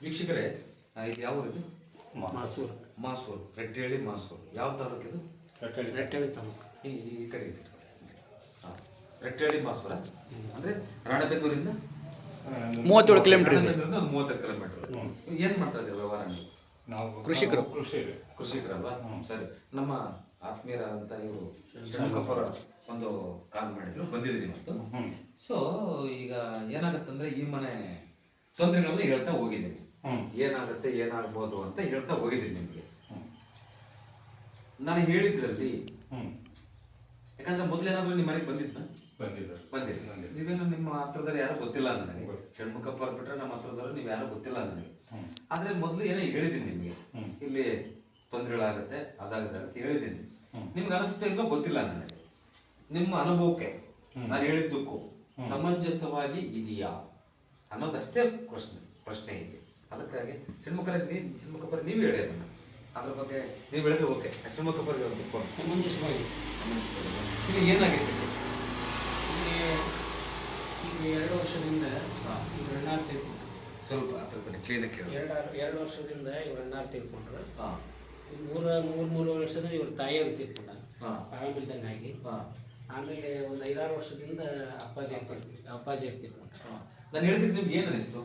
ವೀಕ್ಷಕರೇ, ಇದು ಯಾವ ಊರು? ಇದು ಮಾಸೂರು. ಮಾಸೂರು, ರೆಟ್ಟೇಳಿ ಮಾಸೂರು. ಯಾವ ತಾಲೂಕು ಇದು? ರೆಟ್ಟೇಳಿ ತಾಲೂಕು. ಈ ಕಡೆ ಇದೆ. ಹಾಂ, ರೆಟ್ಟೇಳಿ ಮಾಸೂರ ಅಂದರೆ ರಾಣೆಬೆನ್ನೂರಿಂದ 37 ಕಿಲೋಮೀಟರ್. ರಾಣೆಬೆನ್ನೂರಿಂದ ಒಂದು 30 ಕಿಲೋಮೀಟರ್. ಏನು ಮಾಡ್ತಾ ಇದ್ದೀವಿ ವ್ಯವಹಾರ ನೀವು? ನಾವು ಕೃಷಿಕರು. ಕೃಷಿಕರಲ್ವಾ? ಸರಿ. ನಮ್ಮ ಆತ್ಮೀಯರ ಅಂತ ಇವರು ಷಣ್ಮುಖಪ್ಪರ ಒಂದು ಕಾಲ್ ಮಾಡಿದ್ರು, ಬಂದಿದ್ದೀನಿ ಇವತ್ತು. ಸೊ ಈಗ ಏನಾಗತ್ತಂದ್ರೆ ಈ ಮನೆ ತೊಂದರೆಗಳೆಲ್ಲ ಹೇಳ್ತಾ ಹೋಗಿದ್ದೀನಿ. ಏನಾಗುತ್ತೆ ಏನಾಗ್ಬೋದು ಅಂತ ಹೇಳ್ತಾ ಹೋಗಿದ್ದೀನಿ ನಿಮಗೆ. ನಾನು ಹೇಳಿದ್ರಲ್ಲಿ ಯಾಕಂದ್ರೆ ಮೊದಲೇನಾದ್ರೂ ನಿಮ್ಮ ಮನೆಗೆ ಬಂದಿದ್ದ ನೀವೇನು ನಿಮ್ಮ ಹತ್ರದಲ್ಲಿ ಯಾರೋ ಗೊತ್ತಿಲ್ಲ ನನಗೆ. ಷಣ್ಮುಖಪ್ಪ ಬಿಟ್ರೆ ನಮ್ಮ ಹತ್ರದವರು ನೀವು ಯಾರೋ ಗೊತ್ತಿಲ್ಲ ನನಗೆ. ಆದ್ರೆ ಮೊದಲು ಏನೋ ಹೇಳಿದ್ದೀನಿ ನಿಮಗೆ, ಇಲ್ಲಿ ತೊಂದರೆಗಳಾಗತ್ತೆ ಅದಾಗುತ್ತೆ ಅಂತ ಹೇಳಿದ್ದೀನಿ. ನಿಮ್ಗೆ ಅನಿಸುತ್ತೆ ಇಲ್ವೋ ಗೊತ್ತಿಲ್ಲ ನನಗೆ. ನಿಮ್ಮ ಅನುಭವಕ್ಕೆ ನಾನು ಹೇಳಿದ್ದಕ್ಕೂ ಸಮಂಜಸವಾಗಿ ಇದೆಯಾ ಅನ್ನೋದಷ್ಟೇ ಪ್ರಶ್ನೆ ಇದೆ. ಅದಕ್ಕಾಗಿ ಷಣ್ಮುಖಪ್ಪರ ನೀವು ಹೇಳಿ ಅದನ್ನ, ಅದ್ರ ಬಗ್ಗೆ ನೀವು ಹೇಳಿದ್ರೆ ಓಕೆ. ಷಣ್ಮುಖಪ್ಪರಿಗೆ ಒಂದು ಫೋನ್. ಸಮಂಜಸವಾಗಿ ಇಲ್ಲಿ ಏನಾಗಿದೆ? ಈಗ 2 ವರ್ಷದಿಂದ ಇವ್ರ ಅಣ್ಣ ತಿಳ್ಕೊಂಡ್ರು. ಸ್ವಲ್ಪ ಅದ್ರ ಬಗ್ಗೆ ಕ್ಲೀನಾಗಿ ಕೇಳಿ. 2 ವರ್ಷದಿಂದ ಇವ್ರ ಅಣ್ಣ ತಿಳ್ಕೊಂಡ್ರು. 3 ವರ್ಷದಿಂದ ಇವ್ರ ತಾಯಿಯವರು ತಿಳ್ಕೊಂಡ ಪ್ರಾರಂಭಿಲ್ದಂಗೆ ಆಗಿ. ಆಮೇಲೆ ಒಂದು 5-6 ವರ್ಷದಿಂದ ಅಪ್ಪಾಜಿ ತಿಳ್ಕೊಂಡ್ರು. ನಾನು ಹೇಳಿದ್ದು ನಿಮ್ಗೆ ಏನು ಅನಿಸ್ತು?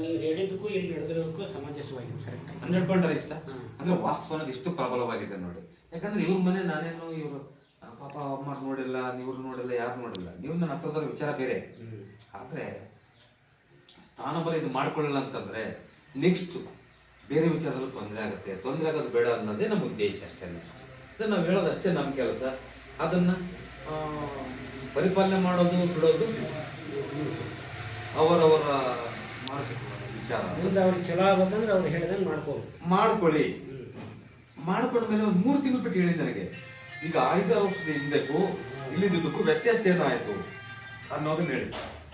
ನೀವು ಹೇಳಿದ್ದಕ್ಕೂ ಇಲ್ಲಿ ನಡೆದಿರೋದಕ್ಕೂ ಸಮಂಜಸವಾಗಿದೆ. ಕರೆಕ್ಟ್ 100% ಅನಿಸ್ತಾ? ಅಂದ್ರೆ ವಾಸ್ತು ಅನ್ನೋದು ಎಷ್ಟು ಪ್ರಬಲವಾಗಿದೆ ನೋಡಿ. ಯಾಕಂದ್ರೆ ಇವ್ರ ಮನೆ ನಾನೇನು ಇವರು ಪಾಪ ಅಮ್ಮ ನೋಡಿಲ್ಲ, ಇವ್ರು ನೋಡಿಲ್ಲ, ಯಾರು ನೋಡಿಲ್ಲ. ನೀವು ನನ್ನ ಹತ್ರದವ್ರ ವಿಚಾರ ಬೇರೆ. ಆದ್ರೆ ಸ್ಥಾನಬಲ ಇದು ಮಾಡ್ಕೊಳ್ಳಲ್ಲ ಅಂತಂದ್ರೆ ನೆಕ್ಸ್ಟ್ ಬೇರೆ ವಿಚಾರದಲ್ಲೂ ತೊಂದರೆ ಆಗುತ್ತೆ. ತೊಂದರೆ ಆಗೋದು ಬೇಡ ಅನ್ನೋದೇ ನಮ್ಮ ಉದ್ದೇಶ ಅಷ್ಟೇ. ಅದನ್ನ ನಾವು ಹೇಳೋದು ಅಷ್ಟೇ ನಮ್ಮ ಕೆಲಸ. ಅದನ್ನ ಪರಿಪಾಲನೆ ಮಾಡೋದು ಬಿಡೋದು ಅವರವರ ಮಾನಸಿಕ ವಿಚಾರ. ಮುಂದೆ ಅವ್ರಿಗೆ ಚಲೋ ಆಗ್ಬೇಕಂದ್ರೆ ಅವ್ರು ಹೇಳಿದಂಗೆ ಮಾಡ್ಕೊಂಡ ಮೇಲೆ ಒಂದು 3 ತಿಂಗಳು ಬಿಟ್ಟು ಹೇಳಿ ನನಗೆ. ಈಗ 5-6 ವರ್ಷದ ಹಿಂದಕ್ಕೂ ಇಲ್ಲಿದ್ದಕ್ಕೂ ವ್ಯತ್ಯಾಸ ಏನಾಯಿತು ಅನ್ನೋದನ್ನ ಹೇಳಿ.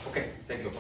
Okay, thank you.